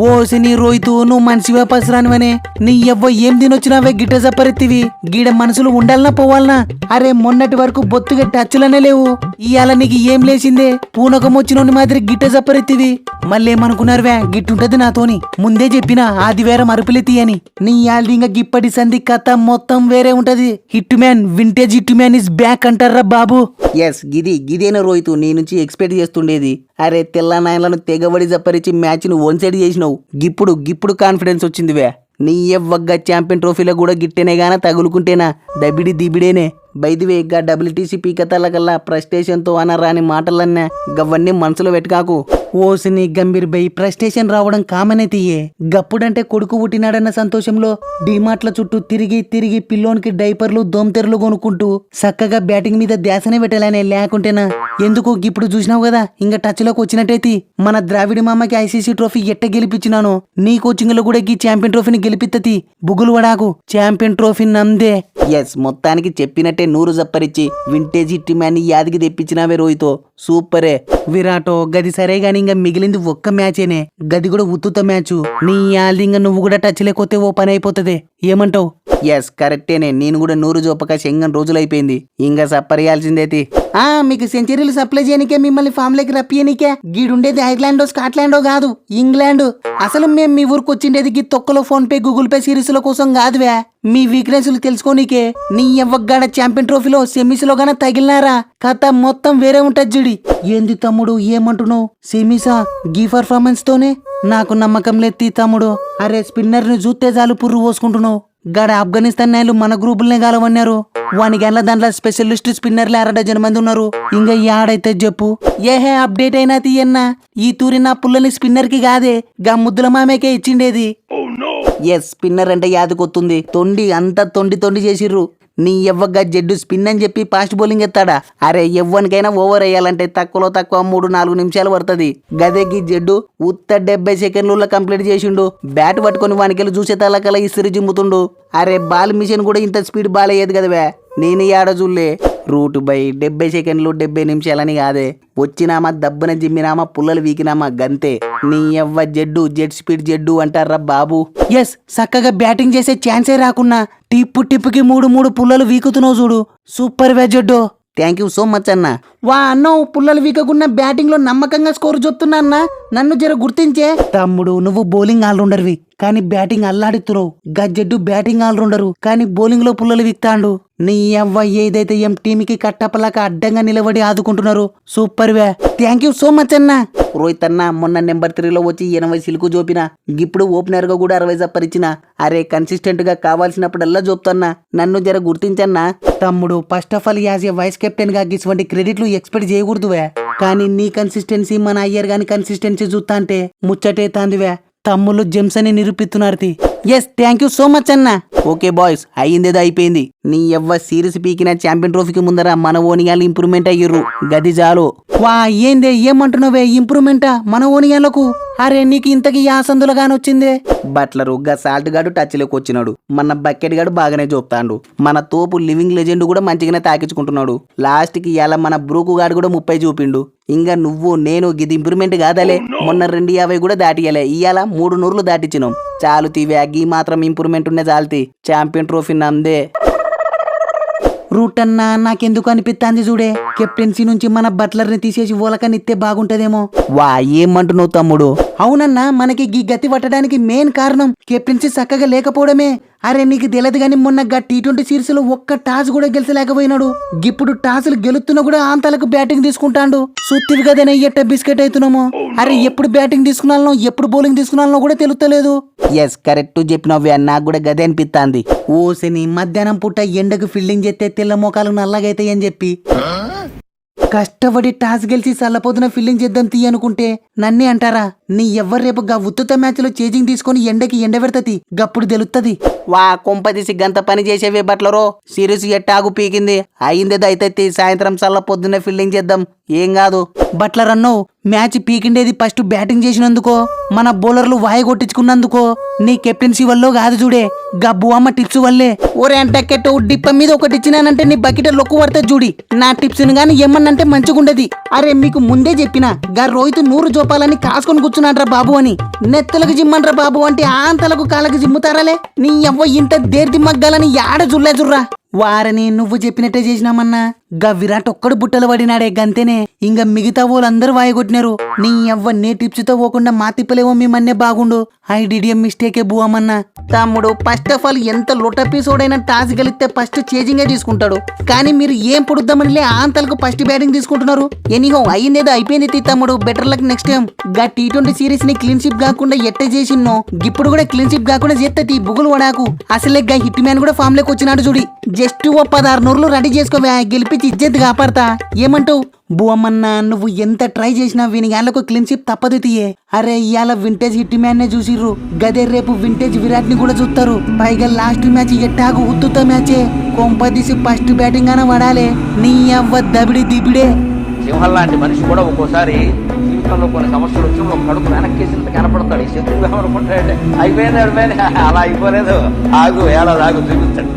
OC నీ రోయితూ నువ్వు మనిషివే పసరానివనే నీ ఎవ్వ ఏం తినొచ్చినావే గిట్ట జప్పరెత్తివి గీడ మనసులు ఉండాలనా పోవాలనా అరే మొన్నటి వరకు బొత్తుగా టచ్లనే లేవు ఇయాల నీకు ఏం లేచిందే పూనకం వచ్చినోని మాదిరి గిట్ట జప్పరెత్తివి మళ్ళేమనుకున్నారువే గిట్టుంటది నాతోని ముందే చెప్పినా ఆదివేరం అరుపులెత్తి అని నీ యాల్డింగ గిప్పటి సంధి కథ మొత్తం వేరే ఉంటది hit man vintage hit man is back అంటారా బాబు. ఎస్ గిదేనా రోహితు నీ నుంచి ఎక్స్పెక్ట్ చేస్తుండేది. అరే తెల్ల నాయనలను తెగబడి జప్పరిచి మ్యాచ్ ను వన్ సైడ్ చేసినావు. గిప్పుడు కాన్ఫిడెన్స్ వచ్చిందివే. నీ ఎవ్వగ్గా ఛాంపియన్ ట్రోఫీలో కూడా గిట్టేనే గానా తగులుకుంటేనా దబిడి దిబిడేనే. బైదివే గా డబ్ల్యూటీసీ పీకతల కల్లా ఫ్రస్ట్రేషన్తో అనరాని మాటలన్నా గవన్నీ మనసులో పెట్టుకాకు. ఓసిని గంభీర్ బై ఫ్రస్ట్రేషన్ రావడం కామనే తీయే. గప్పుడంటే కొడుకు పుట్టినాడన్న సంతోషంలో డిమార్ట్ల చుట్టూ తిరిగి పిల్లోనికి డైపర్లు దోమతెరలు కొనుక్కుంటూ చక్కగా బ్యాటింగ్ మీద ధ్యాసనే పెట్టాలనే లేకుంటేనా ఎందుకు ఇప్పుడు చూసినావు కదా ఇంకా టచ్ లోకి వచ్చినట్టయితే మన ద్రావిడి మామకి ఐసీసీ ట్రోఫీ ఎట్ట గెలిపించినాను నీ కోచింగ్ లో కూడా ఈ ఛాంపియన్ ట్రోఫీని గెలిపిత్తతి బుగులు వడాకు ఛాంపియన్ ట్రోఫీ నందే. ఎస్ మొత్తానికి చెప్పినట్టే నూరు జప్పరిచ్చి వింటేజ్ హిట్ మ్యాన్ యాదికి తెప్పించినావే రోహితో సూపరే. విరాటో గది సరే గాని ఇంకా మిగిలింది ఒక్క మ్యాచేనే గది కూడా ఉత్తుత మ్యాచ్. నీ యాల్దింగ నువ్వు కూడా టచ్ లేకపోతే ఓ పని అయిపోతుంది ఏమంటావు? ఎస్ కరెక్టేనే నేను కూడా నూరు జోపక శంగన్ రోజులైపోయింది ఇంకా సప్పరియాల్సిందేతి. మీకు సెంచరీలు సప్లై చేయనికే మిమ్మల్ని ఫామ్ లోకి రప్పియనికే గీడుండేది ఐర్లాండో స్కాట్లాండో కాదు ఇంగ్లాండ్. అసలు మేము మీ ఊరికి వచ్చిండేది గీ తొక్కలో ఫోన్ పే గూగుల్ పే సిరీస్ల కోసం కాదువే మీ వీక్నెస్లు తెలుసుకోనికే. నీ ఎవ్వగాడ ఛాంపియన్ ట్రోఫీలో సెమీస్ లో గాన తగిలినారా కథ మొత్తం వేరే ఉంటది జుడి. ఏంది తమ్ముడు ఏమంటున్నావు? సెమీసా గీ పర్ఫార్మెన్స్ తోనే నాకు నమ్మకం లేత్తి తమ్ముడు. అరే స్పిన్నర్ ని చూస్తే చాలు పుర్రు పోసుకుంటున్నావు. గాడ ఆఫ్ఘనిస్తాన్ నాయలు మన గ్రూపులనే గాలవన్నారు. వానికి గంటల దాంట్లో స్పెషలిస్ట్ స్పిన్నర్లు 6 మంది ఉన్నారు. ఇంకా యాడైతే చెప్పు ఏహే అప్డేట్ అయినా తీయన్నా ఈ తూరి నా పుల్లని స్పిన్నర్ కి కాదే గా ముద్దుల మామేకే ఇచ్చిండేది. ఎస్ స్పిన్నర్ అంటే యాదకొత్తుంది. అంతా తొండి చేసిర్రు. నీ ఎవ్వగా జడ్డు స్పిన్ అని చెప్పి ఫాస్ట్ బౌలింగ్ ఎత్తాడా? అరే ఎవ్వనికైనా ఓవర్ వేయాలంటే తక్కువలో తక్కువ 3-4 నిమిషాలు పడుతుంది. గదేకి జడ్డు ఉత్త 70 సెకండ్లలో కంప్లీట్ చేసిండు. బ్యాట్ పట్టుకొని వానికెళ్ళి చూసే తలకల ఇసిరి జిమ్ముతుండు. అరే బాల్ మిషన్ కూడా ఇంత స్పీడ్ బాల్ అయ్యేది కదవే నేను ఆడ చూడలే. రూట్ బై 70 సెకండ్లు 70 నిమిషాలని కాదే వచ్చినామా దబ్బున జిమ్మినామా పుల్లలు వీకినామా గంతే. నీ ఎవ్వ జెడ్ స్పీడ్ జడ్డు అంటారా బాబు. ఎస్ చక్కగా బ్యాటింగ్ చేసే ఛాన్సే రాకున్నా టిప్పుకి 3 పుల్లలు వీకుతున్నావు చూడు సూపర్ వే జడ్డు. థ్యాంక్ యూ సో మచ్ అన్న. వా అన్నో పుల్లలు వీకకున్న బ్యాటింగ్ లో నమ్మకంగా స్కోర్ చూస్తున్నా అన్న నన్ను జర గుర్తించే. తమ్ముడు నువ్వు బౌలింగ్ ఆల్రౌండర్వి కానీ బ్యాటింగ్ అల్లాడుతున్నావు. గజ్జెడ్డు బ్యాటింగ్ ఆల్రౌండరు కానీ బౌలింగ్ లో పుల్లలు వీక్తాండు. నీ అవ్వ ఏదైతే ఏం టీంకి కట్టపలాక అడ్డంగా నిలబడి ఆదుకుంటున్నారు సూపర్ వే. థ్యాంక్ యూ సో మచ్ అన్న. రోహిత్ అన్న మొన్న నెంబర్ 3లో వచ్చి 80 సిల్కు జోపిన. ఇప్పుడు ఓపెనర్ గా కూడా 60 జప్పరిచిన. అరే కన్సిస్టెంట్ గా కావాల్సినప్పుడల్లా జోపుతున్నా నన్ను జర గుర్తించన్నా. తమ్ముడు first of all as a vice captain గా ఇటువంటి క్రెడిట్లు ఎక్స్పెక్ట్ చేయకూడదువే కానీ నీ కన్సిస్టెన్సీ మన అయ్యర్ గాని కన్సిస్టెన్సీ చూస్తా అంటే ముచ్చటే తాందివే. తమ్ముళ్ళు జెమ్స్ అని నిరూపిస్తున్నారు. Yes thank you so much అన్న. ఓకే బాయ్స్ అయ్యిందేదో అయిపోయింది. నీ ఎవ్వ సిరీస్ పీకిన ఛాంపియన్ ట్రోఫీకి ముందర మన ఓనియాలు ఇంప్రూవ్మెంట్ అయ్యిర్రు గది చాలు. వా ఏందే ఏమంటున్నావే ఇంప్రూవ్మెంటా మన ఓనియాలకు? అరే నీకు ఇంతకి యాసందులుగాని వచ్చిందే. బట్లరు గా సాల్ట్ గాడు టచ్ లోకి వచ్చినాడు. మన బకెట్ గాడు బాగానే చూపుతాండు. మన తోపు లివింగ్ లెజెండ్ కూడా మంచిగానే తాకించుకుంటున్నాడు. లాస్ట్ కి ఇలా మన బ్రూకు గాడు కూడా 30 చూపిండు. ఇంకా నువ్వు నేను గిది ఇంప్రూవ్మెంట్ కాదలే. మొన్న 250 కూడా దాటియలే. ఇవాళ 300 దాటిచ్చినాం. చాలు తీవే గీ మాత్రం ఇంప్రూవ్మెంట్ ఉన్నే చాలుతి. ఛాంపియన్ ట్రోఫీ నందే. రూట్ అన్నా నాకెందుకు అనిపిస్తాంది చూడే కెప్టెన్సీ నుంచి మన బట్లర్ ని తీసేసి ఓలకనిస్తే బాగుంటదేమో. వా ఏమంటున్నావు తమ్ముడు? అవునన్నా మనకి గీ గతి పట్టడానికి మెయిన్ కారణం కెప్టెన్సీ చక్కగా లేకపోవడమే. అరే నీకు తెలియదు గాని మొన్న T20 సిరీస్ లో ఒక్క టాస్ కూడా గెలిచలేకపోయినాడు. ఇప్పుడు టాసులు గెలుతున్నా కూడా ఆంతలకు బ్యాటింగ్ తీసుకుంటాడు. సుత్తివి కదనే ఎట్ట బిస్కెట్ అవుతున్నామో. అరే ఎప్పుడు బ్యాటింగ్ తీసుకున్నాలో ఎప్పుడు బౌలింగ్ తీసుకున్నాలో కూడా తెలుస్తలేదు. ఎస్ కరెక్ట్ చెప్పినవ్వే నాకు కూడా గదే అనిపిస్తాంది. ఓసని మధ్యాహ్నం పూట ఎండకు ఫీల్డింగ్ చేస్తే తెల్ల మోకాలు నల్లగైతాయి అని చెప్పి కష్టపడి టాస్ గెలిచి సల్లపోతున్న ఫీల్డింగ్ చేద్దాం తీయనుకుంటే నన్నే అంటారా? నీ ఎవ్వరు రేపు గా ఉత్తుత మ్యాచ్ లో చేజింగ్ తీసుకొని ఎండకి ఎండబెడతది గప్పుడు తెలుస్తుంది. వా కొంపదీసి గంత పని చేసేవే బట్లరో సిరీస్ ఎట్టాగు పీకింది. అయిందేదో అయితే సాయంత్రం సల్ల పొద్దున్నే ఫీల్డింగ్ చేద్దాం ఏం కాదు. బట్లర్ అన్నో మ్యాచ్ పీకిండేది ఫస్ట్ బ్యాటింగ్ చేసినందుకో మన బౌలర్లు వాయి కొట్టించుకున్నందుకో నీ కెప్టెన్సీ వల్ల కాదు చూడే గబ్బు అమ్మ టిప్స్ వల్లే. ఓరే అంటకెట్టు డిప్ప మీద ఒకటి ఇచ్చినానంటే నీ బకెట్ లొక్కు పడుతుంది చూడి. నా టిప్స్ గాని ఏమన్నంటే మంచిగుండది. అరే మీకు ముందే చెప్పిన గా రోహిత్ 100 జోపాలని కాసుకొని కూర్చున్నాడ్రా బాబు అని. నెత్తలకు జిమ్మన్రా బాబు అంటే ఆంతలకు కాళ్ళకి జిమ్ముతారాలే. నీ అవ్వ ఇంత దేర్తి మగ్గాలని యాడ జుర్రా జుర్రా. వారని నువ్వు చెప్పినట్టే చేసినామన్నా. గా విరాట్ ఒక్కడు బుట్టలు పడినాడే గంతేనే. ఇంక మిగతా వాళ్ళందరూ వాయగొట్టినారు. నీ అవ్వ నే టిప్స్ తో పోకుండా మా తిప్పలేవో మేమన్నే బాగుండు. ఐ డిడిఎం మిస్టేకే బువమన్నా. తమ్ముడు ఫస్ట్ ఆఫ్ ఆల్ ఎంత లొటపీసోడైనా టాస్ గెలిస్తే ఫస్ట్ చేజింగే తీసుకుంటాడు. కానీ మీరు ఏం పొడుద్దామని ఆంతలకు ఫస్ట్ బ్యాటింగ్ తీసుకుంటున్నారు. ఎనీహో అయ్యిందేదో అయిపోయింది తమ్ముడు. Better luck next time. గా T20 సిరీస్ ని క్లీన్ షిప్ కాకుండా ఎట్ట చేసిన్నో ఇప్పుడు కూడా క్లీన్ షిప్ కాకుండా చేస్తే బుగులు వడాకు. అసలే గా హిట్ మ్యాన్ కూడా ఫామ్ లోకి వచ్చినాడు చూడి. జస్ట్ ఓ 16 నూర్లు రెడీ చేసుకోవా, గెలిపించి ఇజ్జత్ కాపాడతా. ఏమంటావు బువమన్నా? నువ్వు ఎంత ట్రై చేసినా వీనిగాళ్ళకు క్లీన్ షిప్ తప్పదు తీయే. అరే ఇవాళ వింటేజ్ హిట్ మ్యాన్ నే చూసిర్రు, గదే రేపు వింటేజ్ విరాట్ ని కూడా చూస్తారు. పైగా లాస్ట్ మ్యాచ్ ఎట్టాగు ఉత్తుత మ్యాచే. కొంపదీసి ఫస్ట్ బ్యాటింగ్ అన పడాలే. నీ అవ్వ దబిడి దిబిడే. సింహం లాంటి మనిషి కూడా ఒక్కోసారి జీవితంలో కొన్ని సమస్యలు వచ్చినప్పుడు ఒక కడుపు వెనక్కేసినంత కనపడతాడు. ఈ శత్రువు ఏమనుకుంటాడంటే అయిపోయింది అలా అయిపోలేదు, ఆగు ఎలా ఆగు చూపిస్తాడు.